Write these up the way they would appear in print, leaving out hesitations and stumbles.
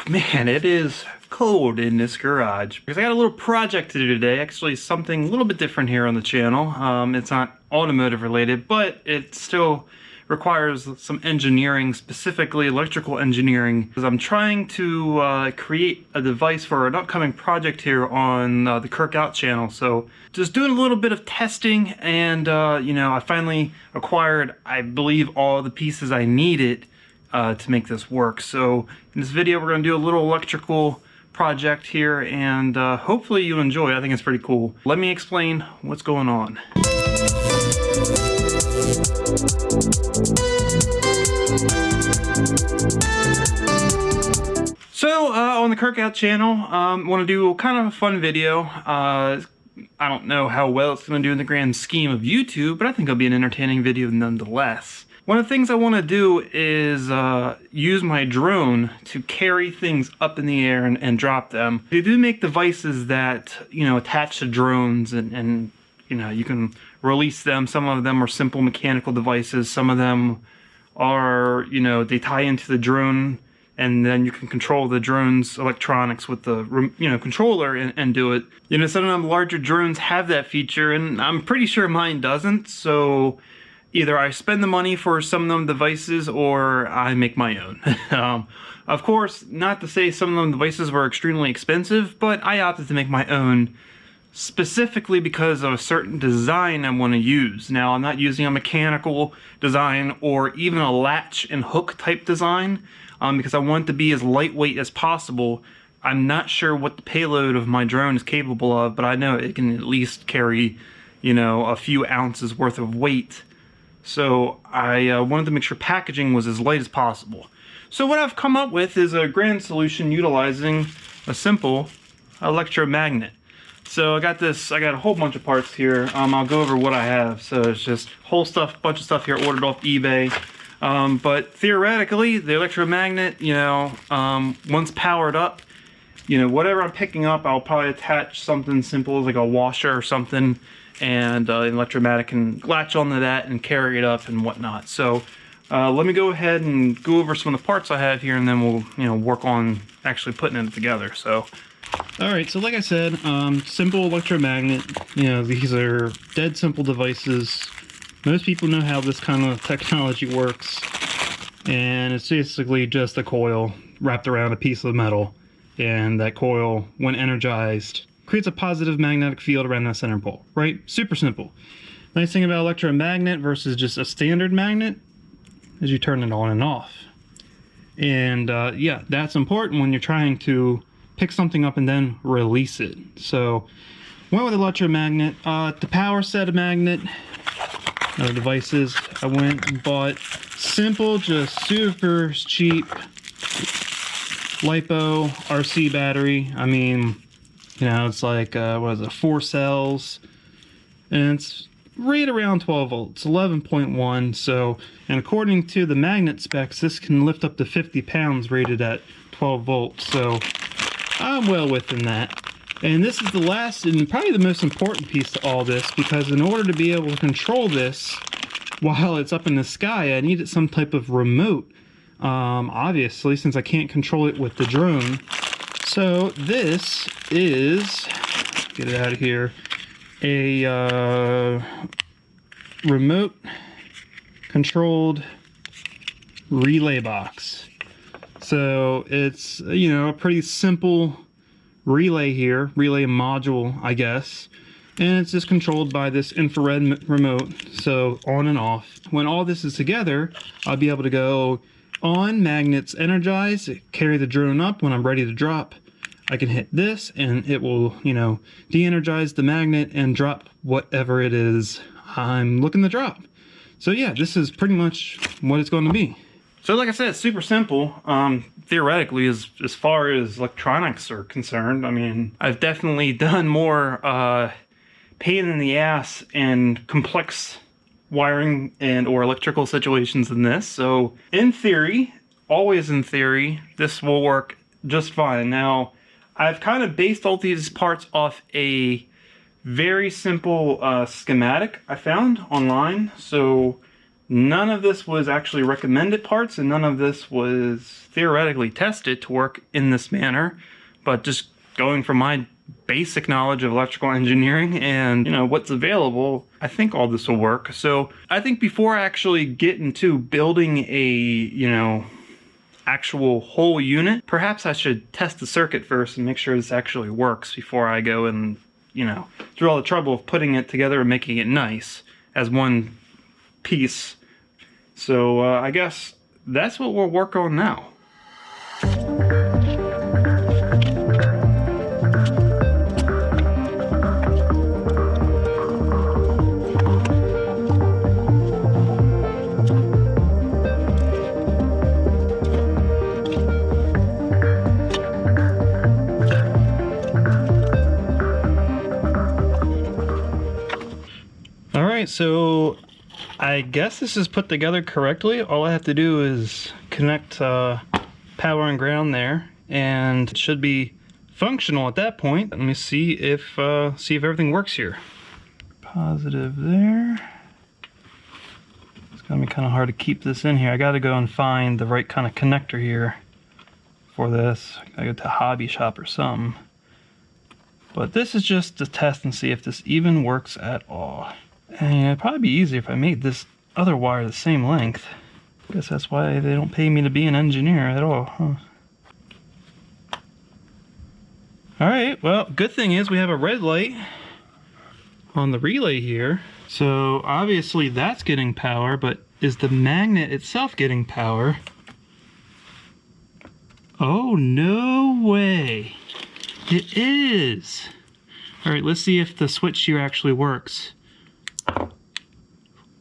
Man, it is cold in this garage because I got a little project to do today. Actually, something a little bit different here on the channel. It's not automotive related, but it still requires some engineering, specifically electrical engineering, because I'm trying to create a device for an upcoming project here on the Kreated channel. So just doing a little bit of testing, and you know, I finally acquired, I believe, all the pieces I needed to make this work. So in this video, we're going to do a little electrical project here, and hopefully you enjoy it. I think it's pretty cool. Let me explain what's going on. So on the Kreated channel, want to do kind of a fun video. I don't know how well it's going to do in the grand scheme of YouTube, but I think it'll be an entertaining video nonetheless. One of the things I want to do is use my drone to carry things up in the air and drop them. They do make devices that, you know, attach to drones and you know, you can release them. Some of them are simple mechanical devices. Some of them are, you know, they tie into the drone, and then you can control the drone's electronics with the, you know, controller and do it. You know, some of them larger drones have that feature, and I'm pretty sure mine doesn't. So either I spend the money for some of them devices or I make my own. Of course, not to say some of them devices were extremely expensive, but I opted to make my own specifically because of a certain design I want to use. Now, I'm not using a mechanical design or even a latch and hook type design because I want it to be as lightweight as possible. I'm not sure what the payload of my drone is capable of, but I know it can at least carry, you know, a few ounces worth of weight. So I wanted to make sure packaging was as light as possible. So what I've come up with is a grand solution utilizing a simple electromagnet. So I got a whole bunch of parts here. I'll go over what I have. So it's just bunch of stuff here ordered off eBay. But theoretically, the electromagnet, you know, once powered up, you know, whatever I'm picking up, I'll probably attach something simple like a washer or something, and the electromagnet can latch onto that and carry it up and whatnot. So let me go ahead and go over some of the parts I have here, and then we'll, you know, work on actually putting it together. So. Alright, so like I said, simple electromagnet. You know, these are dead simple devices. Most people know how this kind of technology works, and it's basically just a coil wrapped around a piece of metal, and that coil, when energized, creates a positive magnetic field around that center pole, right? Super simple. Nice thing about electromagnet versus just a standard magnet is you turn it on and off. And yeah, that's important when you're trying to pick something up and then release it. So went with electromagnet. To power set a magnet, other devices, I went and bought simple, just super cheap LiPo RC battery. I mean, you know, it's like, what is it, 4 cells, and it's right around 12 volts, 11.1. So, and according to the magnet specs, this can lift up to 50 pounds rated at 12 volts. So I'm well within that. And this is the last and probably the most important piece to all this, because in order to be able to control this while it's up in the sky, I needed some type of remote. Obviously, since I can't control it with the drone. So this is, get it out of here, a remote controlled relay box. So it's, you know, a pretty simple relay here, relay module, I guess. And it's just controlled by this infrared remote, so on and off. When all this is together, I'll be able to go on, magnets energize, carry the drone up. When I'm ready to drop, I can hit this and it will, you know, de-energize the magnet and drop whatever it is I'm looking to drop. So yeah, this is pretty much what it's going to be. So like I said, it's super simple. Theoretically, as far as electronics are concerned, I mean, I've definitely done more pain in the ass and complex wiring and or electrical situations than this. So in theory, always in theory, this will work just fine. Now, I've kind of based all these parts off a very simple schematic I found online. So None of this was actually recommended parts, and none of this was theoretically tested to work in this manner, but just going from my basic knowledge of electrical engineering and, you know, what's available, I think all this will work. So I think before I actually get into building a, you know, actual whole unit, perhaps I should test the circuit first and make sure this actually works before I go and, you know, through all the trouble of putting it together and making it nice as one piece. So I guess that's what we'll work on now. Alright, so I guess this is put together correctly. All I have to do is connect power and ground there, and it should be functional at that point. Let me see if everything works here. Positive there. It's gonna be kind of hard to keep this in here. I gotta go and find the right kind of connector here for this. I go to Hobby Shop or something. But this is just to test and see if this even works at all. And it'd probably be easier if I made this other wire the same length. I guess that's why they don't pay me to be an engineer at all, huh? Alright, well, good thing is we have a red light on the relay here. So obviously that's getting power, but is the magnet itself getting power? Oh, no way. It is. Alright, let's see if the switch here actually works.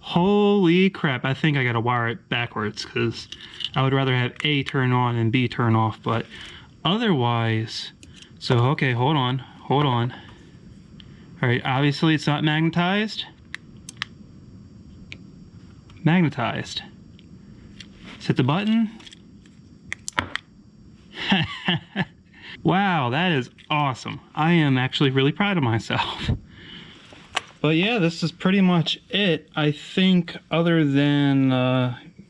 Holy crap, I think I gotta wire it backwards because I would rather have A turn on and B turn off, but otherwise, so okay, hold on. Alright, obviously it's not magnetized. Magnetized. Hit the button. Wow, that is awesome. I am actually really proud of myself. But yeah, this is pretty much it. I think other than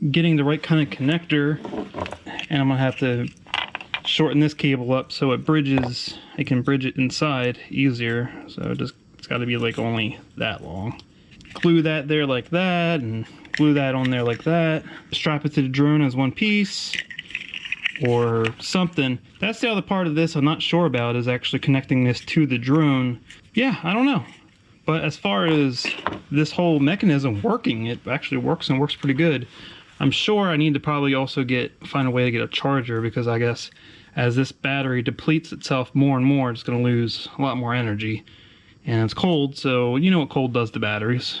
getting the right kind of connector, and I'm gonna have to shorten this cable up so it bridges, I can bridge it inside easier. So it's gotta be like only that long. Glue that there like that, and glue that on there like that. Strap it to the drone as one piece, or something. That's the other part of this I'm not sure about, is actually connecting this to the drone. Yeah, I don't know. But as far as this whole mechanism working, it actually works and works pretty good. I'm sure I need to probably also find a way to get a charger, because I guess as this battery depletes itself more and more, it's going to lose a lot more energy. And it's cold, so you know what cold does to batteries.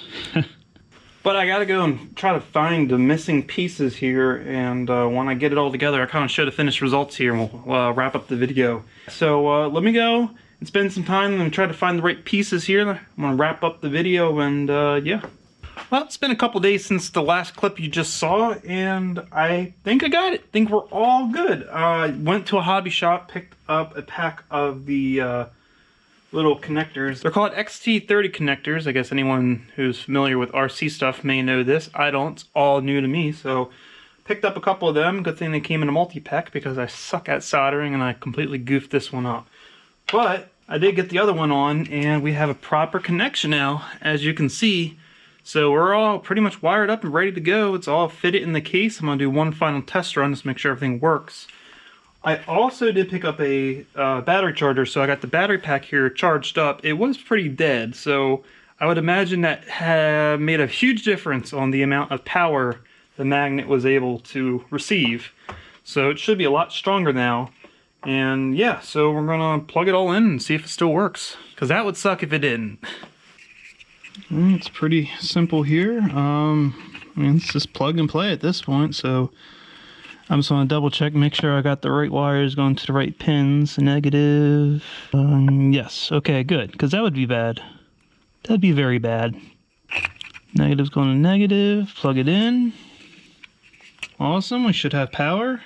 But I gotta go and try to find the missing pieces here, and when I get it all together, I kind of show the finished results here, and we'll wrap up the video. So let me go and spend some time and try to find the right pieces here. I'm gonna wrap up the video, and yeah. Well, it's been a couple days since the last clip you just saw, and I think I got it. I think we're all good. I went to a hobby shop, picked up a pack of the little connectors. They're called Xt30 Connectors. I guess anyone who's familiar with RC stuff may know this. I don't. It's all new to me. So picked up a couple of them. Good thing they came in a multi-pack, because I suck at soldering and I completely goofed this one up. But I did get the other one on, and we have a proper connection now, as you can see. So we're all pretty much wired up and ready to go. It's all fitted in the case. I'm going to do one final test run just to make sure everything works. I also did pick up a battery charger, so I got the battery pack here charged up. It was pretty dead, so I would imagine that made a huge difference on the amount of power the magnet was able to receive. So it should be a lot stronger now. And yeah, so we're gonna plug it all in and see if it still works, because that would suck if it didn't. It's pretty simple here. I mean, it's just plug and play at this point, so I'm just going to double check, make sure I got the right wires going to the right pins. Negative. Yes. Okay, good. Because that would be bad. That'd be very bad. Negative's going to negative. Plug it in. Awesome. We should have power.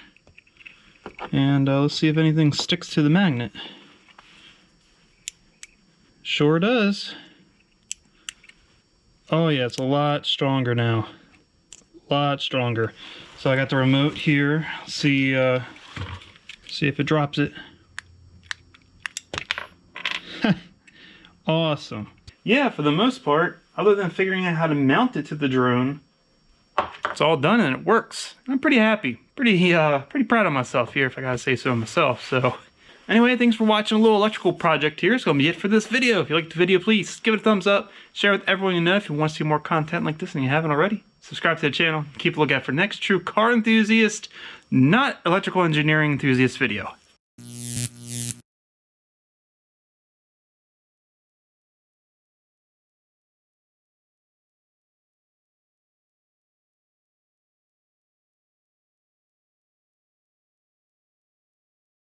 And let's see if anything sticks to the magnet. Sure does. Oh yeah, it's a lot stronger now. a lot stronger. So I got the remote here. See if it drops it. Awesome. Yeah, for the most part, other than figuring out how to mount it to the drone, it's all done and it works. I'm pretty happy. Pretty proud of myself here, if I gotta say so myself. So anyway, thanks for watching a little electrical project here. It's gonna be it for this video. If you liked the video, please give it a thumbs up. Share with everyone you know if you want to see more content like this and you haven't already. Subscribe to the channel. Keep a lookout for next true car enthusiast, not electrical engineering enthusiast video.